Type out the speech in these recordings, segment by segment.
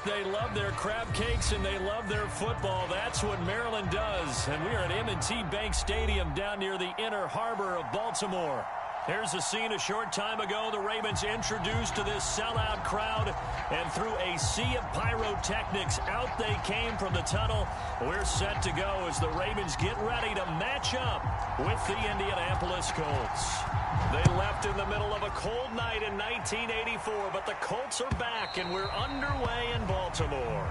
They love their crab cakes and they love their football. That's what Maryland does. And we are at M&T Bank Stadium down near the Inner Harbor of Baltimore. Here's a scene a short time ago. The Ravens introduced to this sellout crowd, and through a sea of pyrotechnics, out they came from the tunnel. We're set to go as the Ravens get ready to match up with the Indianapolis Colts. They left in the middle of a cold night in 1984, but the Colts are back, and we're underway in Baltimore.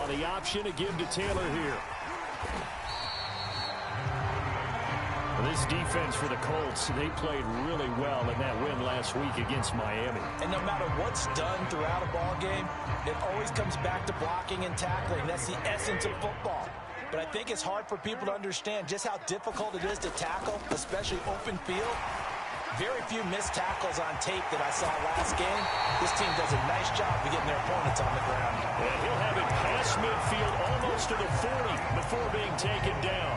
The option to give to Taylor here. This defense for the Colts, they played really well in that win last week against Miami. And no matter what's done throughout a ball game, it always comes back to blocking and tackling. That's the essence of football. But I think it's hard for people to understand just how difficult it is to tackle, especially open field. Very few missed tackles on tape that I saw last game. This team does a nice job of getting their opponents on the ground. And he'll have it past midfield almost to the 40 before being taken down.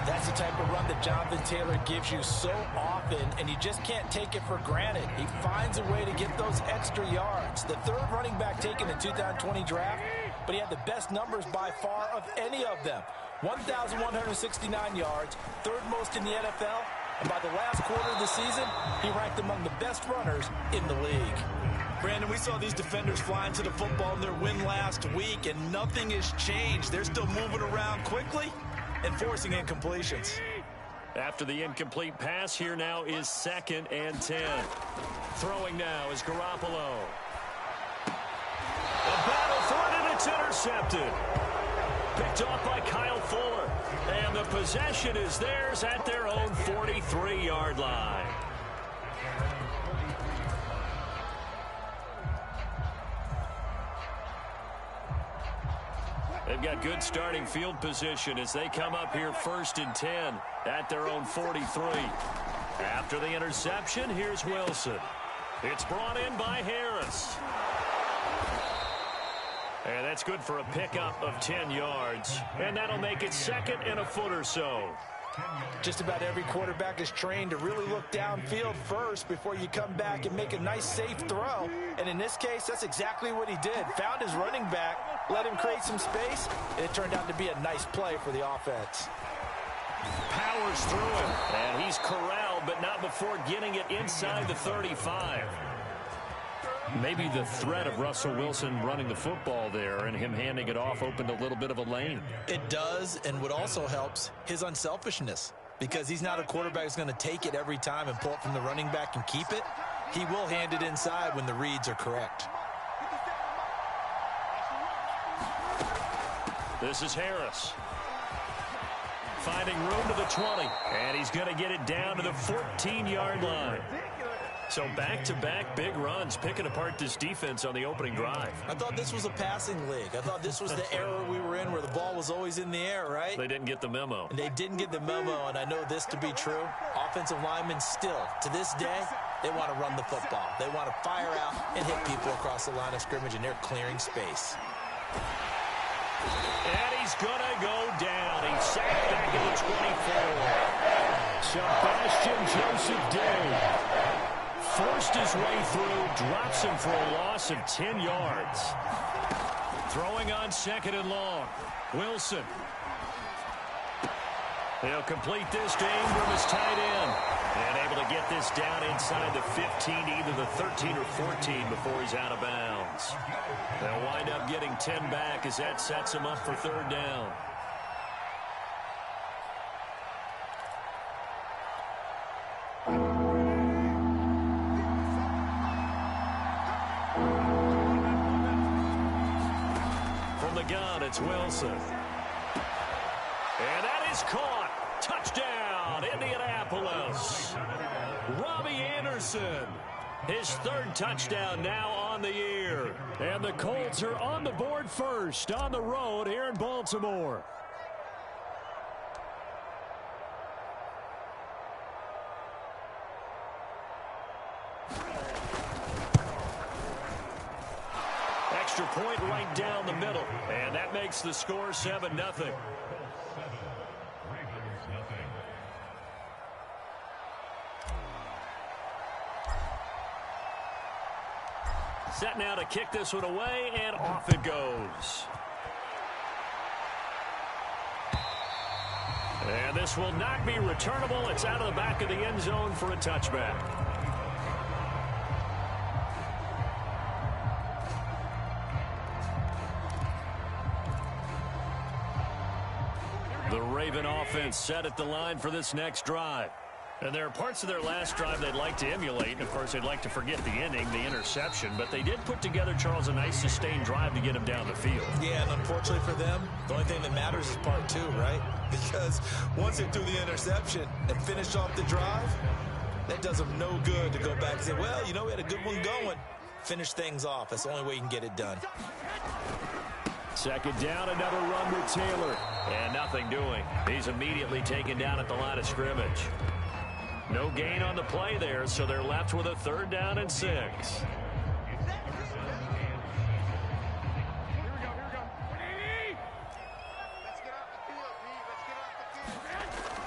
That's the type of run that Jonathan Taylor gives you so often, and you just can't take it for granted. He finds a way to get those extra yards. The third running back taken in the 2020 draft, but he had the best numbers by far of any of them. 1,169 yards, third most in the NFL. And by the last quarter of the season, he ranked among the best runners in the league. Brandon, we saw these defenders fly into the football in their win last week, and nothing has changed. They're still moving around quickly and forcing incompletions. After the incomplete pass, here now is 2nd and 10. Throwing now is Garoppolo. A battle for it, and it's intercepted. Picked off by Kyle Fuller. And the possession is theirs at their own 43-yard line. They've got good starting field position as they come up here 1st and 10 at their own 43. After the interception, here's Wilson. It's brought in by Harris. And that's good for a pickup of 10 yards. And that'll make it 2nd and a foot or so. Just about every quarterback is trained to really look downfield first before you come back and make a nice, safe throw. And in this case, that's exactly what he did. Found his running back, let him create some space, and it turned out to be a nice play for the offense. Powers through him, and he's corralled, but not before getting it inside the 35. Maybe the threat of Russell Wilson running the football there and him handing it off opened a little bit of a lane. It does, and what also helps, his unselfishness. Because he's not a quarterback who's going to take it every time and pull it from the running back and keep it. He will hand it inside when the reads are correct. This is Harris. Finding room to the 20, and he's going to get it down to the 14-yard line. So back-to-back big runs, picking apart this defense on the opening drive. I thought this was a passing league. I thought this was the era we were in where the ball was always in the air, right? They didn't get the memo. And they didn't get the memo, and I know this to be true. Offensive linemen still, to this day, they want to run the football. They want to fire out and hit people across the line of scrimmage, and they're clearing space. And he's going to go down. He's sacked back at the 24. Sebastian Joseph Day forced his way through, drops him for a loss of 10 yards. Throwing on 2nd and long. Wilson. He'll complete this to Ingram as tight end. And able to get this down inside the 15, either the 13 or 14 before he's out of bounds. They'll wind up getting 10 back as that sets him up for 3rd down. It's Wilson. And that is caught. Touchdown, Indianapolis. Robbie Anderson. His 3rd touchdown now on the year. And the Colts are on the board first on the road here in Baltimore. Extra point right down the middle. And that makes the score 7-0. Set now to kick this one away, and off it goes. And this will not be returnable. It's out of the back of the end zone for a touchback. The Raven offense set at the line for this next drive. And there are parts of their last drive they'd like to emulate. And, of course, they'd like to forget the ending, the interception. But they did put together, Charles, a nice sustained drive to get him down the field. Yeah, and unfortunately for them, the only thing that matters is part two, right? Because once they threw the interception and finished off the drive, that does them no good to go back and say, well, you know, we had a good one going. Finish things off. That's the only way you can get it done. Second down, another run with Taylor. And nothing doing. He's immediately taken down at the line of scrimmage. No gain on the play there, so they're left with a 3rd down and 6.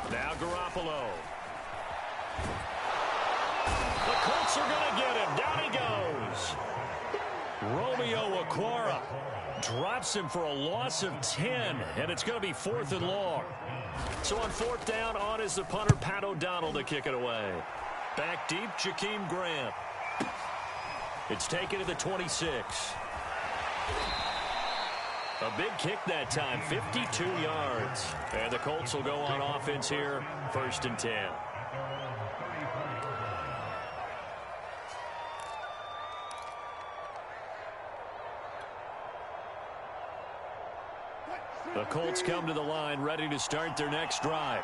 Now Garoppolo. The Colts are going to get him. Down he goes. Romeo Okwara drops him for a loss of 10, and it's going to be 4th and long. So on 4th down, on is the punter, Pat O'Donnell, to kick it away. Back deep, Jakeem Grant. It's taken to the 26. A big kick that time, 52 yards. And the Colts will go on offense here, 1st and 10. The Colts come to the line ready to start their next drive.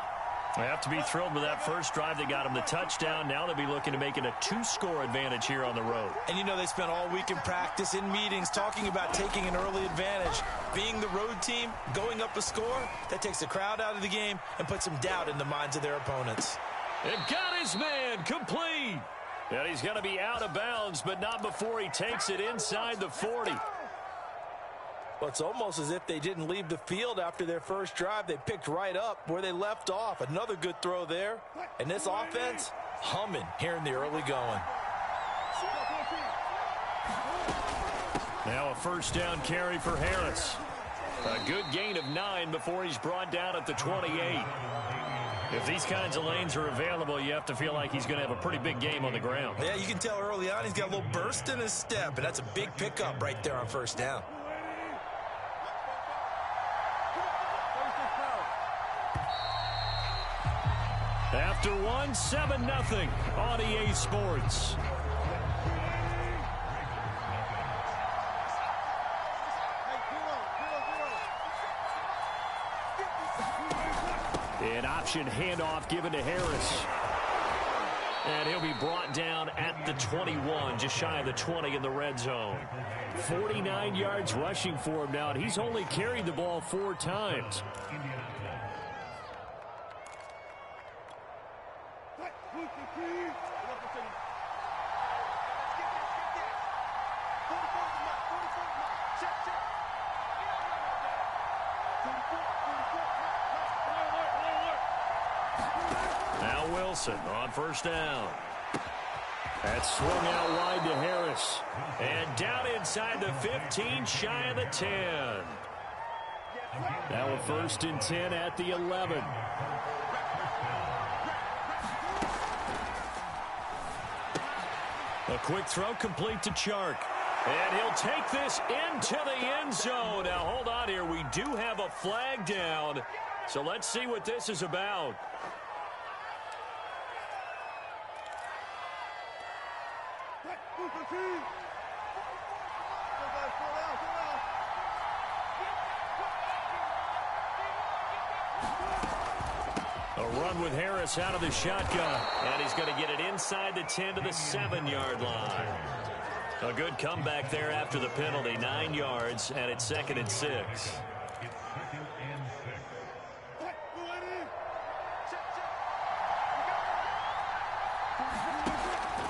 They have to be thrilled with that first drive. They got them the touchdown. Now they'll be looking to make it a 2-score advantage here on the road. And you know they spent all week in practice, in meetings, talking about taking an early advantage. Being the road team, going up a score, that takes the crowd out of the game and puts some doubt in the minds of their opponents. It got his man complete. And he's going to be out of bounds, but not before he takes it inside the 40. Well, it's almost as if they didn't leave the field after their first drive. They picked right up where they left off. Another good throw there. And this offense, humming here in the early going. Now a 1st down carry for Harris. A good gain of 9 before he's brought down at the 28. If these kinds of lanes are available, you have to feel like he's going to have a pretty big game on the ground. Yeah, you can tell early on he's got a little burst in his step, and that's a big pickup right there on 1st down. After one, 7-0 on EA Sports. An option handoff given to Harris. And he'll be brought down at the 21, just shy of the 20 in the red zone. 49 yards rushing for him now, and he's only carried the ball 4 times. Now Wilson on 1st down. That's swung out wide to Harris. And down inside the 15, shy of the 10. Now a 1st and 10 at the 11. A quick throw complete to Chark. And he'll take this into the end zone. Now hold on here. We do have a flag down. So let's see what this is about. A run with Harris out of the shotgun. And he's going to get it inside the 10 to the 7-yard line. A good comeback there after the penalty. 9 yards, and it's 2nd and 6.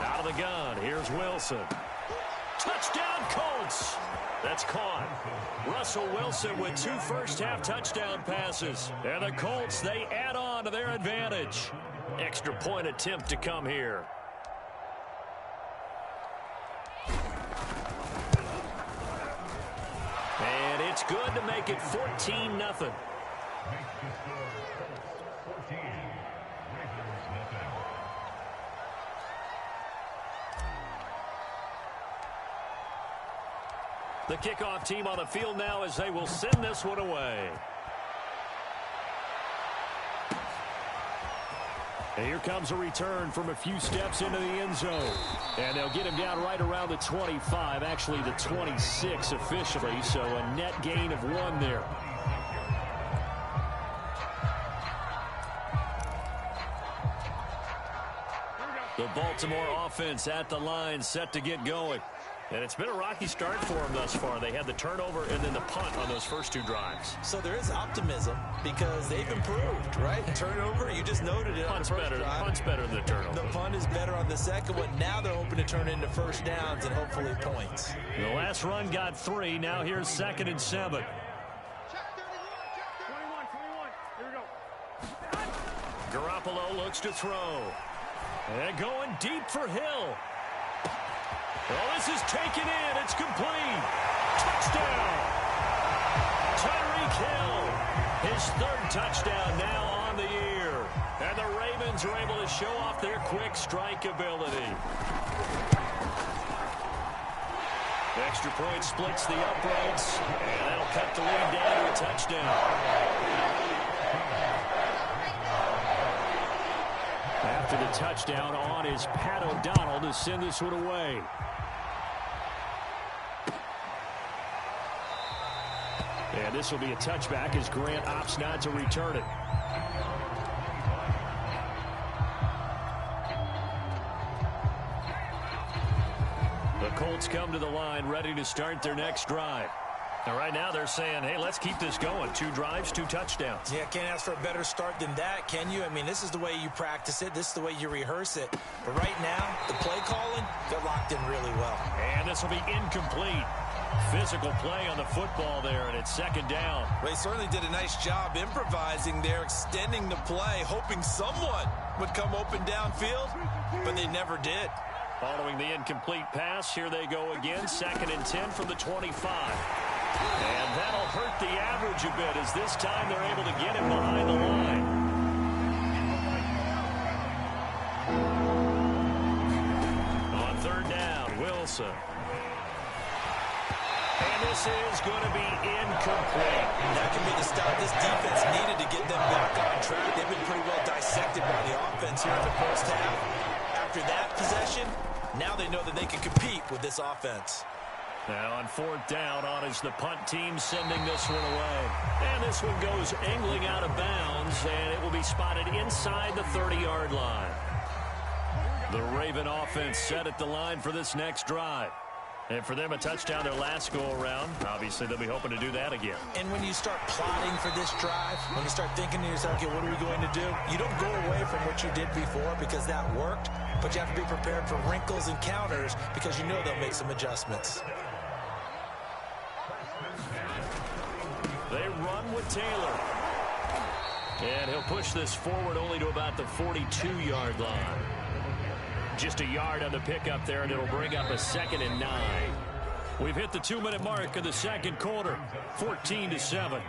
Out of the gun. Here's Wilson. Touchdown, Colts. That's caught. Russell Wilson with 2 first-half touchdown passes. And the Colts, they add on to their advantage. Extra point attempt to come here. And it's good to make it 14-0. The kickoff team on the field now as they will send this one away. And here comes a return from a few steps into the end zone. And they'll get him down right around the 25, actually the 26 officially, so a net gain of 1 there. The Baltimore offense at the line, set to get going. And it's been a rocky start for them thus far. They had the turnover and then the punt on those first 2 drives. So there is optimism because they've improved, right? Turnover, you just noted it. Punt's better than the turnover. The punt is better on the second one. Now they're hoping to turn into first downs and hopefully points. The last run got 3. Now here's 2nd and 7. Garoppolo looks to throw. And going deep for Hill. Oh, this is taken in. It's complete. Touchdown. Tyreek Hill. His 3rd touchdown now on the year. And the Ravens are able to show off their quick strike ability. Extra point splits the uprights. And that'll cut the lead down to a touchdown. After the touchdown on is Pat O'Donnell to send this one away. And this will be a touchback as Grant opts not to return it. The Colts come to the line ready to start their next drive. And right now they're saying, hey, let's keep this going. 2 drives, 2 touchdowns. Yeah, can't ask for a better start than that, can you? I mean, this is the way you practice it. This is the way you rehearse it. But right now, the play calling, they're locked in really well. And this will be incomplete. Physical play on the football there, and it's 2nd down. They certainly did a nice job improvising there, extending the play, hoping someone would come open downfield, but they never did. Following the incomplete pass, here they go again. 2nd and 10 from the 25. And that'll hurt the average a bit as this time they're able to get him behind the line. On 3rd down, Wilson. And this is going to be incomplete. That can be the stop this defense needed to get them back on track. They've been pretty well dissected by the offense here in the first half. After that possession, now they know that they can compete with this offense. Now on 4th down, on is the punt team sending this one away. And this one goes angling out of bounds, and it will be spotted inside the 30-yard line. The Raven offense set at the line for this next drive. And for them, a touchdown their last go-around. Obviously, they'll be hoping to do that again. And when you start plotting for this drive, when you start thinking to yourself, okay, what are we going to do? You don't go away from what you did before because that worked, but you have to be prepared for wrinkles and counters because you know they'll make some adjustments. They run with Taylor. And he'll push this forward only to about the 42-yard line. Just a yard on the pickup there, and it'll bring up a 2nd and 9. We've hit the 2-minute mark of the 2nd quarter, 14-7.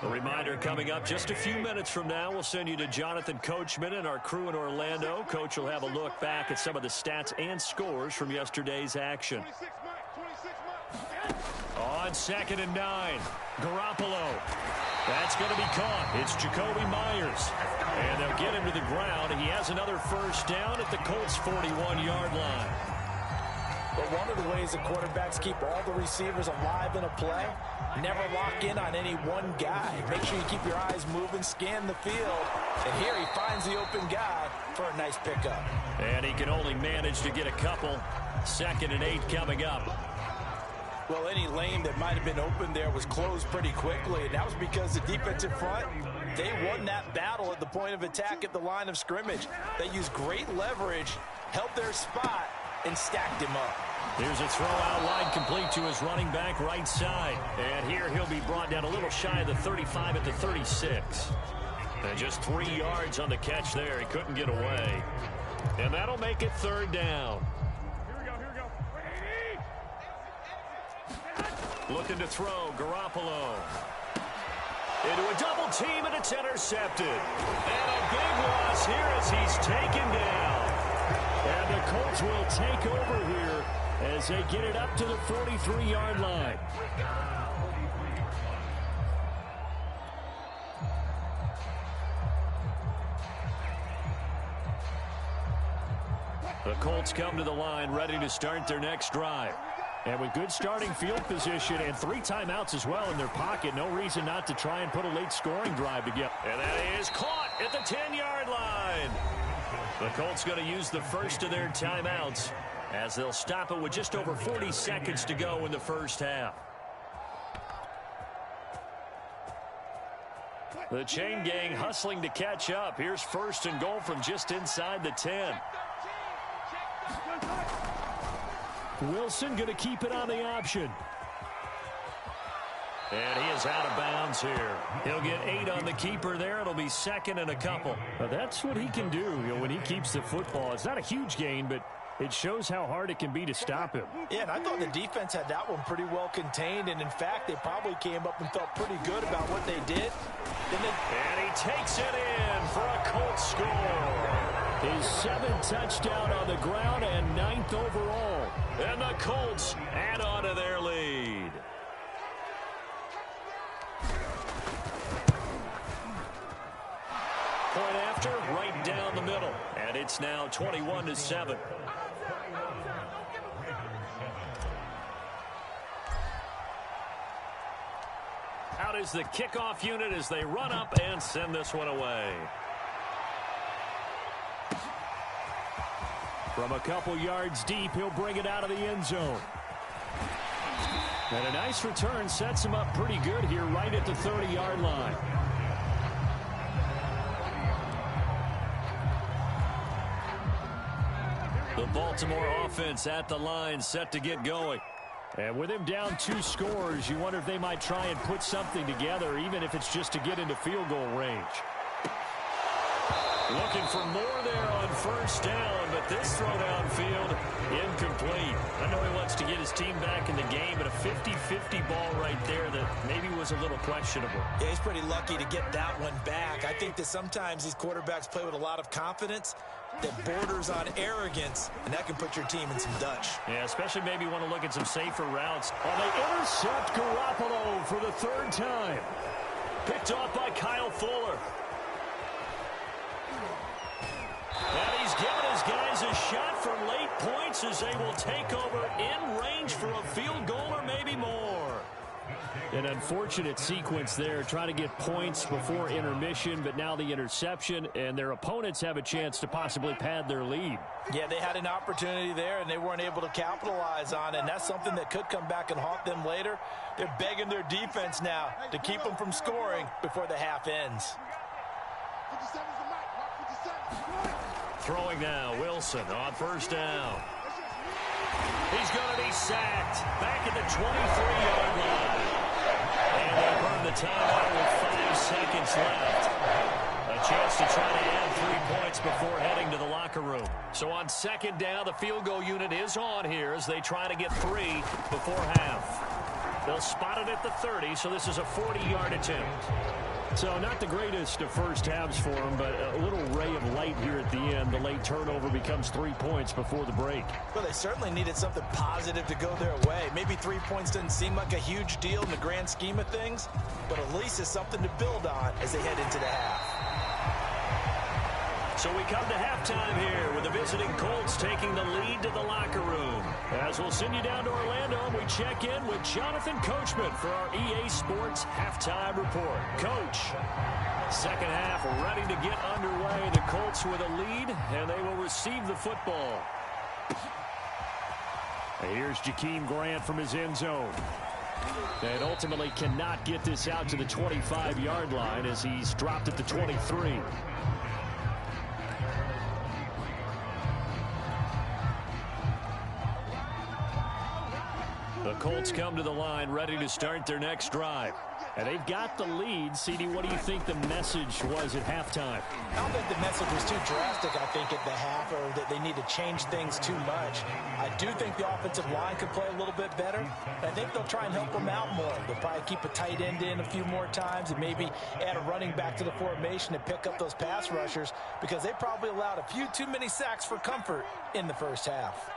A reminder coming up just a few minutes from now, we'll send you to Jonathan Coachman and our crew in Orlando. Coach will have a look back at some of the stats and scores from yesterday's action. On 2nd and 9, Garoppolo. That's going to be caught. It's Jacoby Myers. And they'll get him to the ground. He has another first down at the Colts' 41-yard line. But one of the ways the quarterbacks keep all the receivers alive in a play, never lock in on any one guy. Make sure you keep your eyes moving, scan the field. And here he finds the open guy for a nice pickup. And he can only manage to get a couple. 2nd and 8 coming up. Well, any lane that might have been open there was closed pretty quickly, and that was because the defensive front, they won that battle at the point of attack at the line of scrimmage. They used great leverage held their spot, and stacked him up. Here's a throw out wide, complete to his running back right side. And here he'll be brought down a little shy of the 35 at the 36. And just 3 yards on the catch there. He couldn't get away. And that'll make it third down. Here we go. Looking to throw, Garoppolo. Into a double team, and it's intercepted. And a big loss here as he's taken down. And the Colts will take over here as they get it up to the 43-yard line. The Colts come to the line ready to start their next drive. And with good starting field position and 3 timeouts as well in their pocket, no reason not to try and put a late scoring drive together. And that is caught at the 10-yard line. The Colts going to use the first of their timeouts as they'll stop it with just over 40 seconds to go in the first half. The chain gang hustling to catch up. Here's first and goal from just inside the 10. Wilson going to keep it on the option. And he is out of bounds here. He'll get 8 on the keeper there. It'll be second and a couple. Now that's what he can do, when he keeps the football. It's not a huge gain, but it shows how hard it can be to stop him. Yeah, and I thought the defense had that one pretty well contained. And, in fact, they probably came up and felt pretty good about what they did. And he takes it in for a Colts score. His 7th touchdown on the ground and 9th overall. And the Colts add on to their lead. Point after, right down the middle. And it's now 21-7. Out is the kickoff unit as they run up and send this one away. From a couple yards deep, he'll bring it out of the end zone. And a nice return sets him up pretty good here right at the 30-yard line. The Baltimore offense at the line set to get going. And with him down 2 scores, you wonder if they might try and put something together, even if it's just to get into field goal range. Looking for more there on first down, but this throw downfield incomplete. I know he wants to get his team back in the game, but a 50-50 ball right there that maybe was a little questionable. Yeah, he's pretty lucky to get that one back. I think that sometimes these quarterbacks play with a lot of confidence that borders on arrogance, and that can put your team in some Dutch. Yeah, especially maybe want to look at some safer routes. Oh, they intercept Garoppolo for the 3rd time. Picked off by Kyle Fuller. And he's given his guys a shot for late points as they will take over in range for a field goal or maybe more. An unfortunate sequence there, trying to get points before intermission, but now the interception, and their opponents have a chance to possibly pad their lead. Yeah, they had an opportunity there, and they weren't able to capitalize on it, and that's something that could come back and haunt them later. They're begging their defense now to keep them from scoring before the half ends. Throwing now, Wilson on first down. He's going to be sacked back at the 23-yard line. And they burn the timeout with 5 seconds left. A chance to try to add 3 points before heading to the locker room. So on second down, the field goal unit is on here as they try to get 3 before half. They'll spot it at the 30, so this is a 40-yard attempt. So not the greatest of first halves for him, but a little ray of light here at the end. The late turnover becomes 3 points before the break. Well, they certainly needed something positive to go their way. Maybe 3 points doesn't seem like a huge deal in the grand scheme of things, but at least it's something to build on as they head into the half. So we come to halftime here with the visiting Colts taking the lead to the locker room. As we'll send you down to Orlando, and we check in with Jonathan Coachman for our EA Sports Halftime Report. Coach, second half ready to get underway. The Colts with a lead, and they will receive the football. And here's Jakeem Grant from his end zone. And ultimately cannot get this out to the 25-yard line as he's dropped at the 23. The Colts come to the line ready to start their next drive. And they've got the lead. CD, what do you think the message was at halftime? I don't think the message was too drastic, I think, at the half, or that they need to change things too much. I do think the offensive line could play a little bit better. I think they'll try and help them out more. They'll probably keep a tight end in a few more times and maybe add a running back to the formation to pick up those pass rushers, because they probably allowed a few too many sacks for comfort in the first half.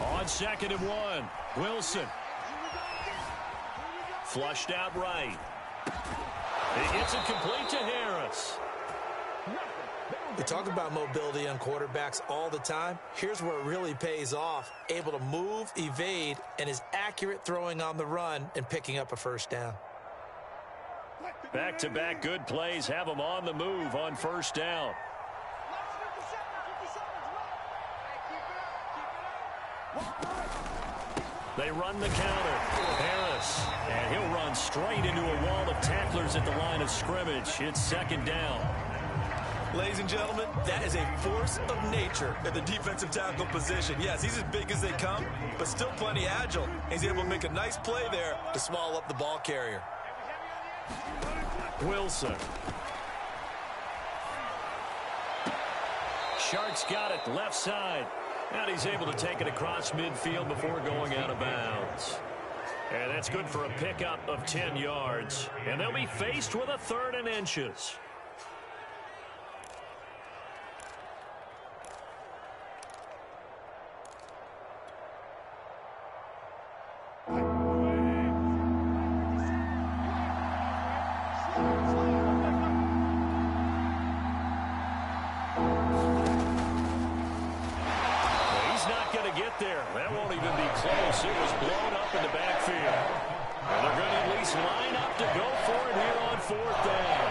On 2nd and 1, Wilson. Flushed out right. He gets it complete to Harris. We talk about mobility on quarterbacks all the time. Here's where it really pays off. Able to move, evade, and is accurate throwing on the run and picking up a first down. Back-to-back good plays have them on the move on first down. They run the counter. Harris. And he'll run straight into a wall of tacklers at the line of scrimmage. It's 2nd down. Ladies and gentlemen, that is a force of nature at the defensive tackle position. Yes, he's as big as they come, but still plenty agile. He's able to make a nice play there to swallow up the ball carrier. Wilson. Shark's got it left side. And he's able to take it across midfield before going out of bounds. And that's good for a pickup of 10 yards. And they'll be faced with a 3rd and inches. There. That won't even be close. It was blown up in the backfield. And they're going to at least line up to go for it here on 4th down.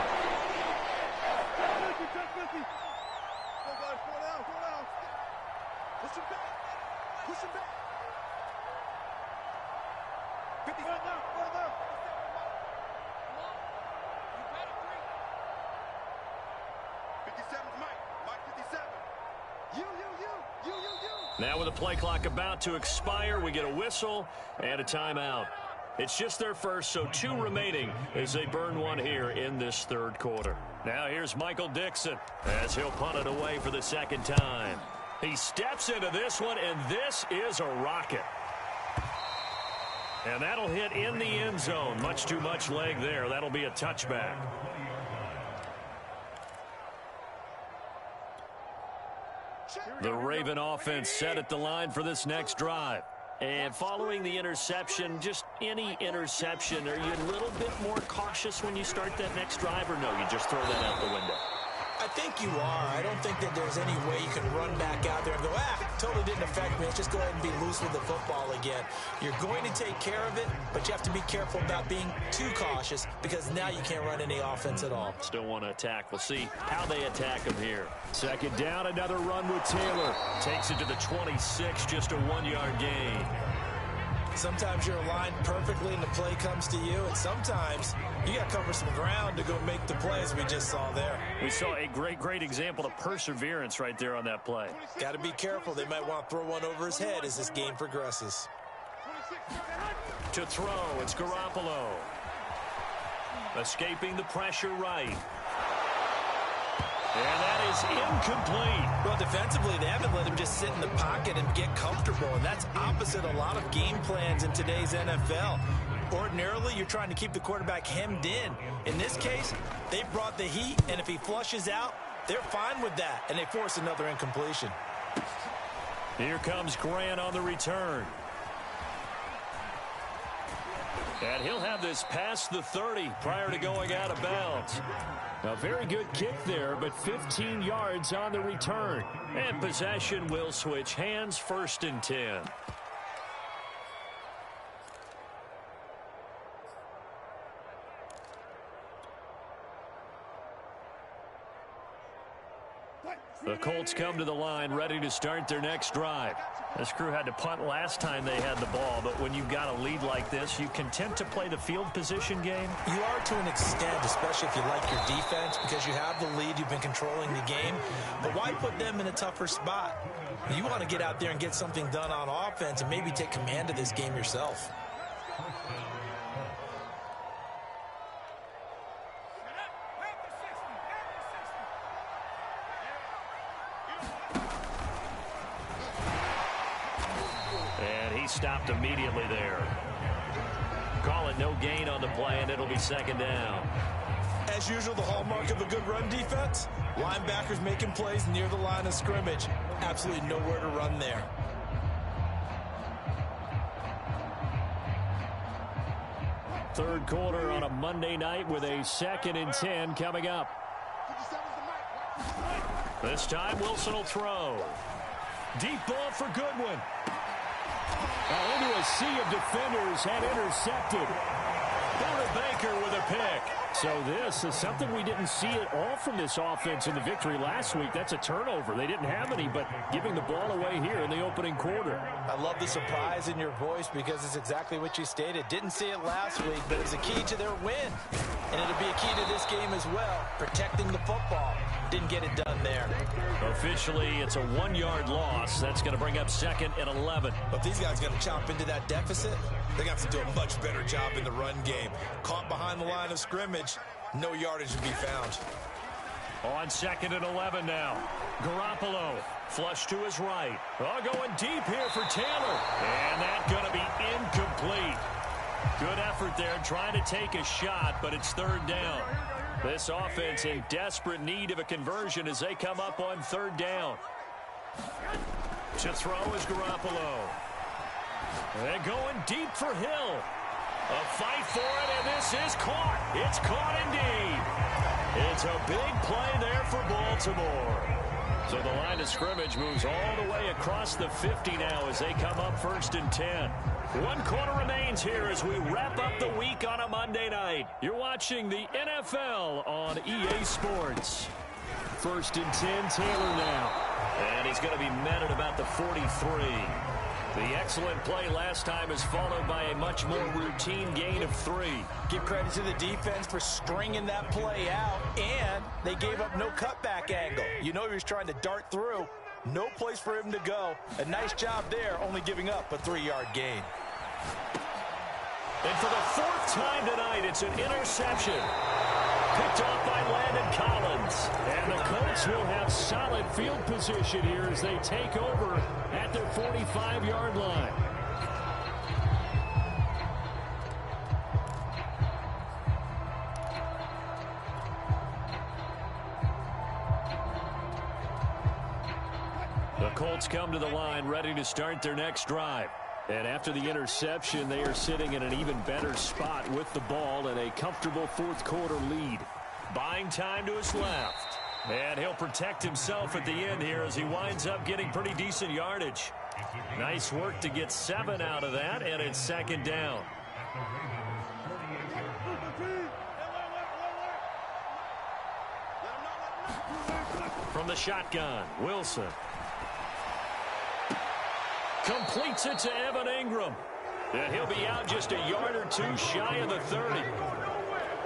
Push him back. Now with the play clock about to expire, we get a whistle and a timeout. It's just their first, so 2 remaining as they burn one here in this 3rd quarter. Now here's Michael Dixon as he'll punt it away for the 2nd time. He steps into this one, and this is a rocket. And that'll hit in the end zone. Much too much leg there. That'll be a touchback. The Raven offense set at the line for this next drive. And following the interception, just any interception, are you a little bit more cautious when you start that next drive, or no, you just throw that out the window? I think you are. I don't think that there's any way you can run back out there and go, totally didn't affect me. Let's just go ahead and be loose with the football again. You're going to take care of it, but you have to be careful about being too cautious, because now you can't run any offense at all. Still want to attack. We'll see how they attack him here. 2nd down, another run with Taylor. Takes it to the 26, just a 1-yard gain. Sometimes you're aligned perfectly and the play comes to you, and sometimes you got to cover some ground to go make the plays we just saw there. We saw a great example of perseverance right there on that play. Got to be careful. They might want to throw one over his head as this game progresses. To throw, it's Garoppolo. Escaping the pressure right. And that is incomplete. Well, defensively, they haven't let him just sit in the pocket and get comfortable, and that's opposite a lot of game plans in today's NFL. Ordinarily, you're trying to keep the quarterback hemmed in. In this case, they brought the heat, and if he flushes out, they're fine with that, and they force another incompletion. Here comes Grant on the return. And he'll have this past the 30 prior to going out of bounds. A very good kick there, but 15 yards on the return. And possession will switch hands, 1st and 10. The Colts come to the line ready to start their next drive. This crew had to punt last time they had the ball, but when you've got a lead like this, you content to play the field position game? You are to an extent, especially if you like your defense, because you have the lead, you've been controlling the game. But why put them in a tougher spot? You want to get out there and get something done on offense and maybe take command of this game yourself. Stopped immediately there. Call it no gain on the play, and it'll be second down. As usual, the hallmark of a good run defense, linebackers making plays near the line of scrimmage. Absolutely nowhere to run there. Third quarter on a Monday night with a 2nd and 10 coming up. This time Wilson will throw. Deep ball for Goodwin. Into a sea of defenders and intercepted. Baker with a pick. So this is something we didn't see at all from this offense in the victory last week. That's a turnover. They didn't have any, but giving the ball away here in the opening quarter. I love the surprise in your voice because it's exactly what you stated. Didn't see it last week, but it's a key to their win. And it'll be a key to this game as well, protecting the football. Didn't get it done there. Officially, it's a 1-yard loss. That's going to bring up 2nd and 11. But these guys going to chomp into that deficit. They're going to have to do a much better job in the run game. Caught behind the line of scrimmage, no yardage to be found. On 2nd and 11 now. Garoppolo, flush to his right. Going deep here for Taylor. And that's going to be incomplete. Good effort there, trying to take a shot, but it's 3rd down. This offense in desperate need of a conversion as they come up on 3rd down. To throw is Garoppolo. They're going deep for Hill. A fight for it, and this is caught. It's caught indeed. It's a big play there for Baltimore. So the line of scrimmage moves all the way across the 50 now as they come up 1st and 10. 1 quarter remains here as we wrap up the week on a Monday night. You're watching the NFL on EA Sports. 1st and 10, Taylor now. And he's going to be met at about the 43. The excellent play last time is followed by a much more routine gain of 3. Give credit to the defense for stringing that play out, and they gave up no cutback angle. You know he was trying to dart through. No place for him to go. A nice job there, only giving up a 3-yard gain. And for the 4th time tonight, it's an interception. Picked off by Landon Collins. And the Colts will have solid field position here as they take over at their 45-yard line. The Colts come to the line ready to start their next drive. And after the interception, they are sitting in an even better spot with the ball and a comfortable 4th quarter lead. Buying time to his left. And he'll protect himself at the end here as he winds up getting pretty decent yardage. Nice work to get 7 out of that, and it's 2nd down. From the shotgun, Wilson. Completes it to Evan Ingram. And he'll be out just a yard or 2 shy of the 30.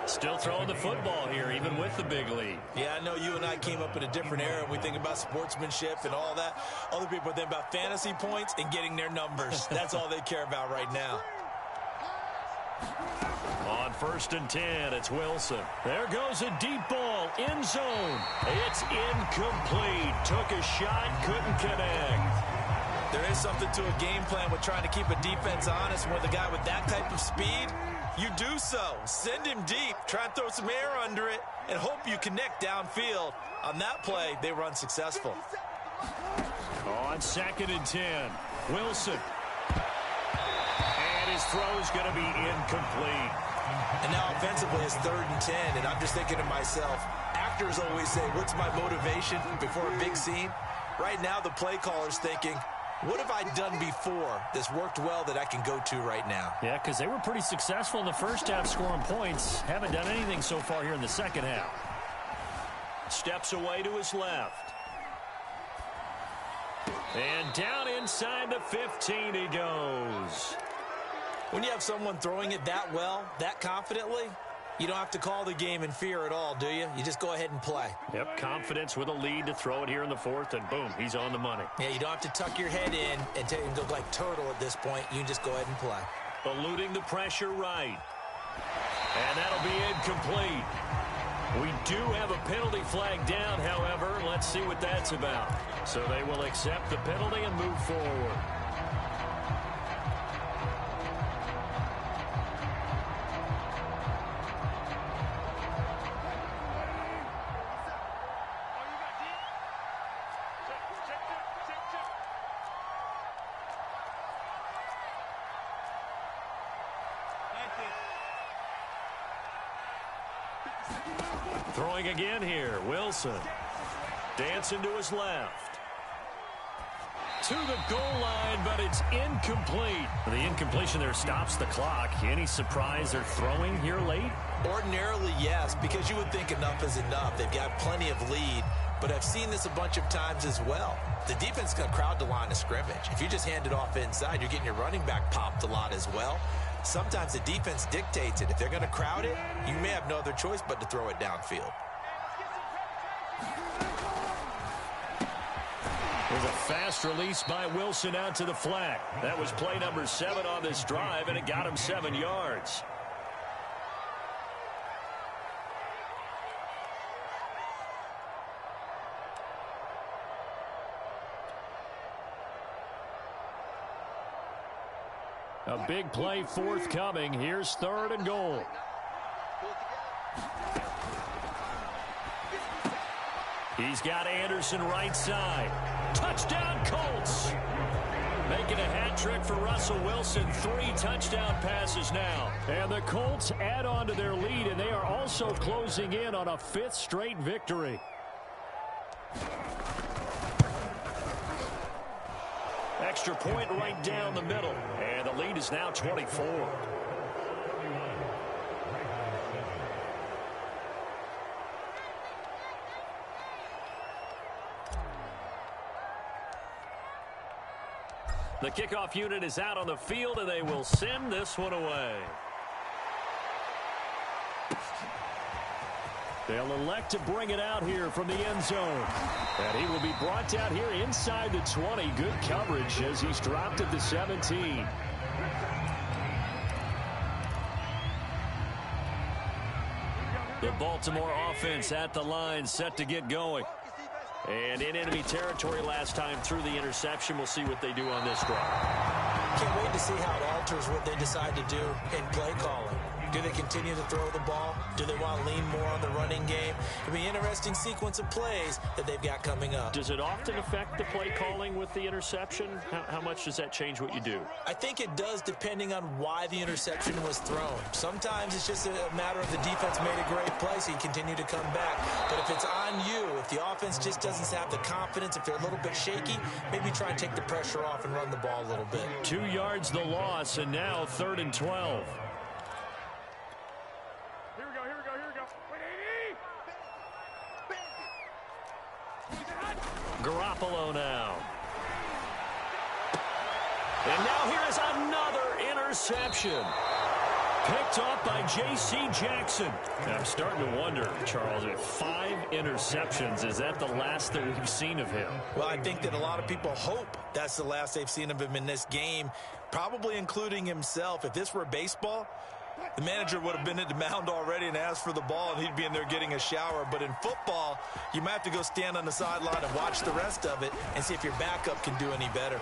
Still throwing the football here, even with the big lead. Yeah, I know you and I came up in a different era. We think about sportsmanship and all that. Other people think about fantasy points and getting their numbers. That's all they care about right now. On 1st and 10, it's Wilson. There goes a deep ball, end zone. It's incomplete. Took a shot, couldn't connect. There is something to a game plan with trying to keep a defense honest. And with a guy with that type of speed, you do so. Send him deep, try and throw some air under it, and hope you connect downfield. On that play, they were unsuccessful. On 2nd and 10, Wilson. And his throw is going to be incomplete. And now offensively, it's 3rd and 10, and I'm just thinking to myself, actors always say, what's my motivation before a big scene? Right now, the play caller's thinking, what have I done before that's worked well that I can go to right now? Yeah, because they were pretty successful in the first half scoring points. Haven't done anything so far here in the second half. Steps away to his left. And down inside the 15 he goes. When you have someone throwing it that well, that confidently, you don't have to call the game in fear at all, do you? You just go ahead and play. Yep, confidence with a lead to throw it here in the fourth, and boom, he's on the money. Yeah, you don't have to tuck your head in and go like turtle at this point. You can just go ahead and play. Eluding the pressure right. And that'll be incomplete. We do have a penalty flag down, however. Let's see what that's about. So they will accept the penalty and move forward. Throwing again here, Wilson. Dancing to his left. To the goal line, but it's incomplete. The incompletion there stops the clock. Any surprise they're throwing here late? Ordinarily, yes, because you would think enough is enough. They've got plenty of lead, but I've seen this a bunch of times as well. The defense is going to crowd the line of scrimmage. If you just hand it off inside, you're getting your running back popped a lot as well. Sometimes the defense dictates it. If they're going to crowd it, you may have no other choice but to throw it downfield. There's a fast release by Wilson out to the flat. That was play number 7 on this drive, and it got him 7 yards. A big play forthcoming. Here's 3rd and goal. He's got Anderson right side. Touchdown, Colts. Making a hat trick for Russell Wilson. 3 touchdown passes now. And the Colts add on to their lead, and they are also closing in on a 5th straight victory. Extra point right down the middle. And the lead is now 24. The kickoff unit is out on the field, and they will send this one away. They'll elect to bring it out here from the end zone. And he will be brought down here inside the 20. Good coverage as he's dropped at the 17. The Baltimore offense at the line, set to get going. And in enemy territory last time through the interception. We'll see what they do on this drive. Can't wait to see how it alters what they decide to do in play calling. Do they continue to throw the ball? Do they want to lean more on the running game? It'll be an interesting sequence of plays that they've got coming up. Does it often affect the play calling with the interception? How much does that change what you do? I think it does, depending on why the interception was thrown. Sometimes it's just a matter of the defense made a great play, so you continue to come back. But if it's on you, if the offense just doesn't have the confidence, if they're a little bit shaky, maybe try and take the pressure off and run the ball a little bit. 2 yards the loss, and now 3rd and 12. Garoppolo now. And now here is another interception. Picked up by J.C. Jackson. I'm starting to wonder, Charles, if 5 interceptions, is that the last that we've seen of him? Well, I think that a lot of people hope that's the last they've seen of him in this game, probably including himself. If this were baseball, the manager would have been at the mound already and asked for the ball, and he'd be in there getting a shower. But in football, you might have to go stand on the sideline and watch the rest of it and see if your backup can do any better.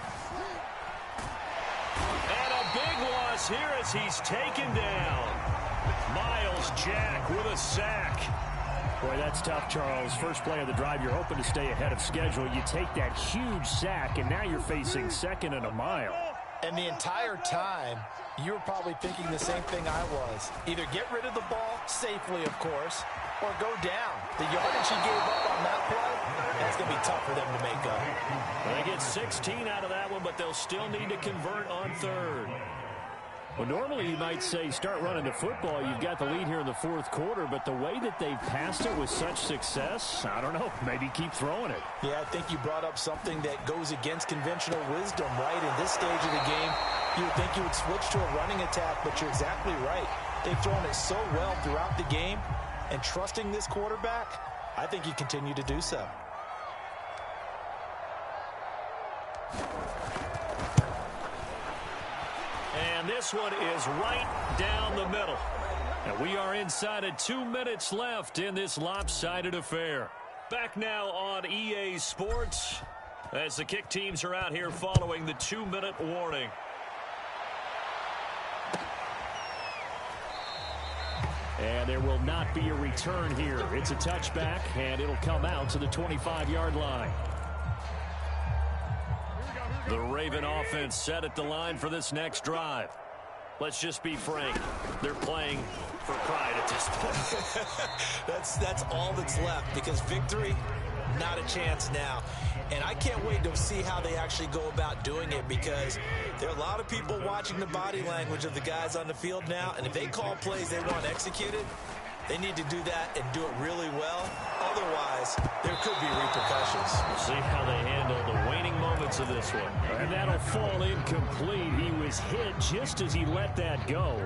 And a big loss here as he's taken down. Miles Jack with a sack. Boy, that's tough, Charles. First play of the drive, you're hoping to stay ahead of schedule. You take that huge sack, and now you're facing 2nd and a mile. And the entire time, you were probably thinking the same thing I was. Either get rid of the ball, safely, of course, or go down. The yardage he gave up on that play, that's going to be tough for them to make up. They get 16 out of that one, but they'll still need to convert on 3rd. Well, normally you might say start running the football. You've got the lead here in the fourth quarter, but the way that they've passed it with such success, I don't know, maybe keep throwing it. Yeah, I think you brought up something that goes against conventional wisdom, right? In this stage of the game, you would think you would switch to a running attack, but you're exactly right. They've thrown it so well throughout the game, and trusting this quarterback, I think you continue to do so. And this one is right down the middle. And we are inside of 2 minutes left in this lopsided affair. Back now on EA Sports as the kick teams are out here following the 2-minute warning. And there will not be a return here. It's a touchback, and it'll come out to the 25-yard line. The Raven offense set at the line for this next drive. Let's just be frank. They're playing for pride at this point. That's all that's left, because victory, not a chance now. And I can't wait to see how they actually go about doing it, because there are a lot of people watching the body language of the guys on the field now, and if they call plays they want executed, they need to do that and do it really well. Otherwise, there could be repercussions. We'll see how they handle the waning moments of this one. And that'll fall incomplete. He was hit just as he let that go.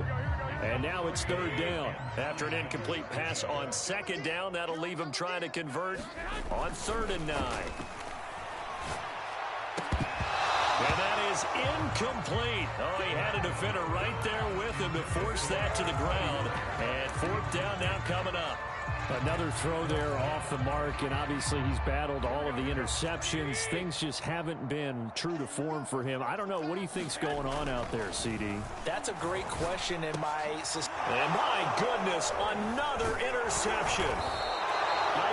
And now it's third down. After an incomplete pass on second down, that'll leave him trying to convert on 3rd and 9. And that is incomplete. Oh, he had a defender right there with him to force that to the ground. And 4th down now coming up. Another throw there off the mark, and obviously he's battled all of the interceptions. Things just haven't been true to form for him. I don't know. What do you think's going on out there, CD? That's a great question in my system. And my goodness, another interception.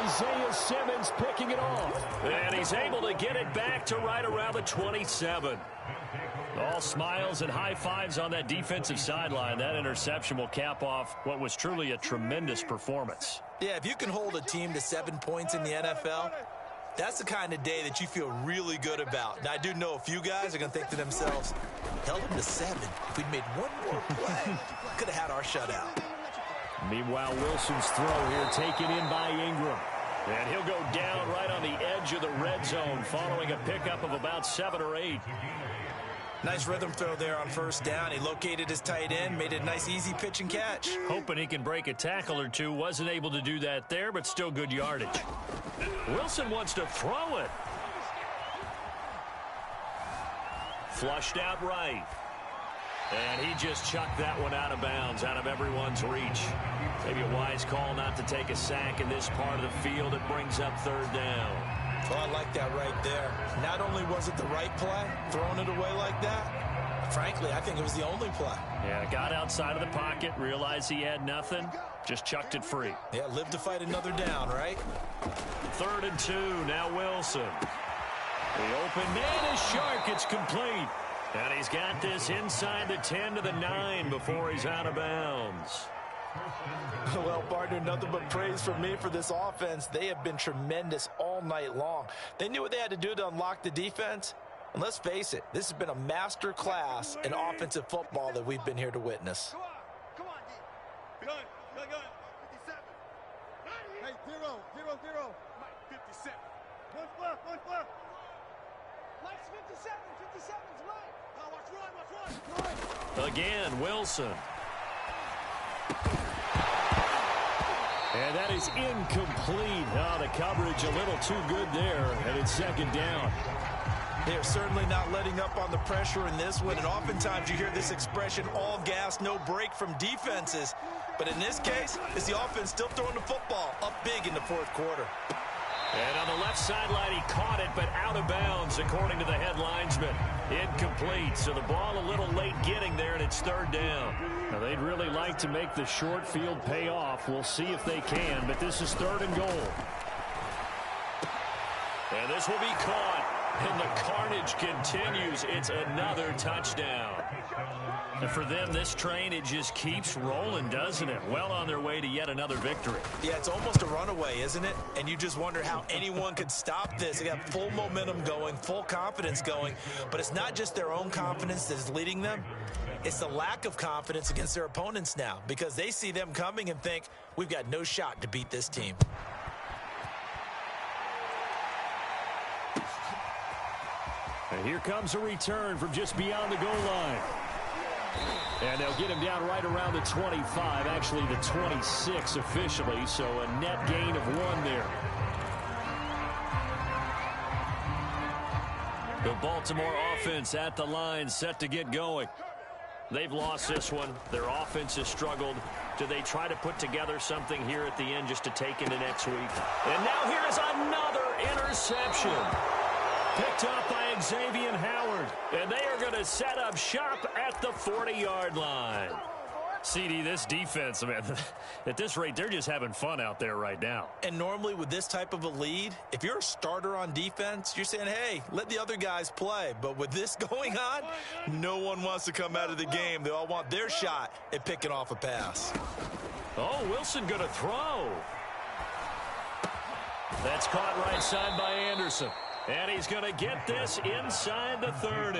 Isaiah Simmons picking it off. And he's able to get it back to right around the 27. All smiles and high fives on that defensive sideline. That interception will cap off what was truly a tremendous performance. Yeah, if you can hold a team to 7 points in the NFL, that's the kind of day that you feel really good about. Now, I do know a few guys are going to think to themselves, held them to 7. If we'd made one more play, could have had our shutout. Meanwhile, Wilson's throw here taken in by Ingram. And he'll go down right on the edge of the red zone following a pickup of about 7 or 8. Nice rhythm throw there on 1st down. He located his tight end, made a nice easy pitch and catch. Hoping he can break a tackle or two. Wasn't able to do that there, but still good yardage. Wilson wants to throw it. Flushed out right. And he just chucked that one out of bounds, out of everyone's reach. Maybe a wise call not to take a sack in this part of the field. It brings up 3rd down. Oh, I like that right there. Not only was it the right play, throwing it away like that, frankly, I think it was the only play. Yeah, got outside of the pocket, realized he had nothing, just chucked it free. Yeah, live to fight another down, right? 3rd and 2, now Wilson. The open man is sharp, it's complete. And he's got this inside the 10 to the 9 before he's out of bounds. Well, partner, nothing but praise from me for this offense. They have been tremendous all night long. They knew what they had to do to unlock the defense. And let's face it, this has been a master class in offensive football that we've been here to witness. Come on, D. Good. 57. Hey, 0. 57. One left. Mike's 57. 57's right. Watch run. Again, Wilson. And that is incomplete. Oh, the coverage a little too good there, and it's 2nd down. They're certainly not letting up on the pressure in this one, and oftentimes you hear this expression, all gas, no break from defenses. But in this case, it's the offense still throwing the football up big in the 4th quarter. And on the left sideline, he caught it, but out of bounds, according to the head linesman. Incomplete, so the ball a little late getting there, and it's 3rd down. Now, they'd really like to make the short field pay off. We'll see if they can, but this is 3rd and goal. And this will be caught. And the carnage continues. It's another touchdown. And for them, this train, it just keeps rolling, doesn't it? Well on their way to yet another victory. Yeah, it's almost a runaway, isn't it? And you just wonder how anyone could stop this. They got full momentum going, full confidence going. But it's not just their own confidence that's leading them. It's the lack of confidence against their opponents now, because they see them coming and think, we've got no shot to beat this team. And here comes a return from just beyond the goal line. And they'll get him down right around the 25, actually the 26 officially, so a net gain of 1 there. The Baltimore offense at the line, set to get going. They've lost this one. Their offense has struggled. Do they try to put together something here at the end just to take into next week? And now here's another interception. Picked up by Xavier Howard. And they are going to set up shop at the 40-yard line. CD, this defense, man, at this rate, they're just having fun out there right now. And normally with this type of a lead, if you're a starter on defense, you're saying, hey, let the other guys play. But with this going on, no one wants to come out of the game. They all want their shot at picking off a pass. Oh, Wilson going to throw. That's caught right side by Anderson. And he's going to get this inside the 30.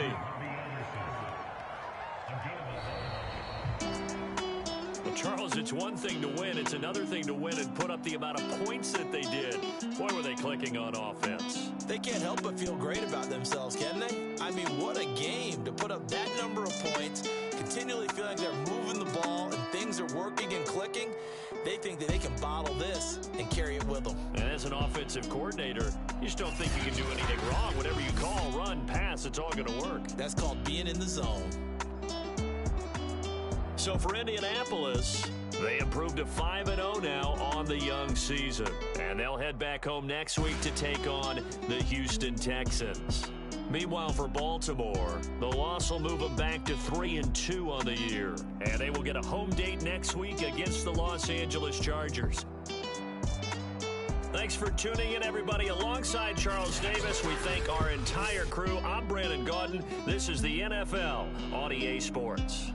Well, Charles, it's one thing to win. It's another thing to win and put up the amount of points that they did. Boy, were they clicking on offense. They can't help but feel great about themselves, can they? I mean, what a game to put up that number of points, continually feeling they're moving the ball and things are working and clicking. They think that they can bottle this and carry it with them. And as an offensive coordinator, you just don't think you can do anything wrong. Whatever you call, run, pass, it's all going to work. That's called being in the zone. So for Indianapolis, they improved to 5-0 now on the young season. And they'll head back home next week to take on the Houston Texans. Meanwhile, for Baltimore, the loss will move them back to 3-2 on the year. And they will get a home date next week against the Los Angeles Chargers. Thanks for tuning in, everybody. Alongside Charles Davis, we thank our entire crew. I'm Brandon Gaudin. This is the NFL on EA Sports.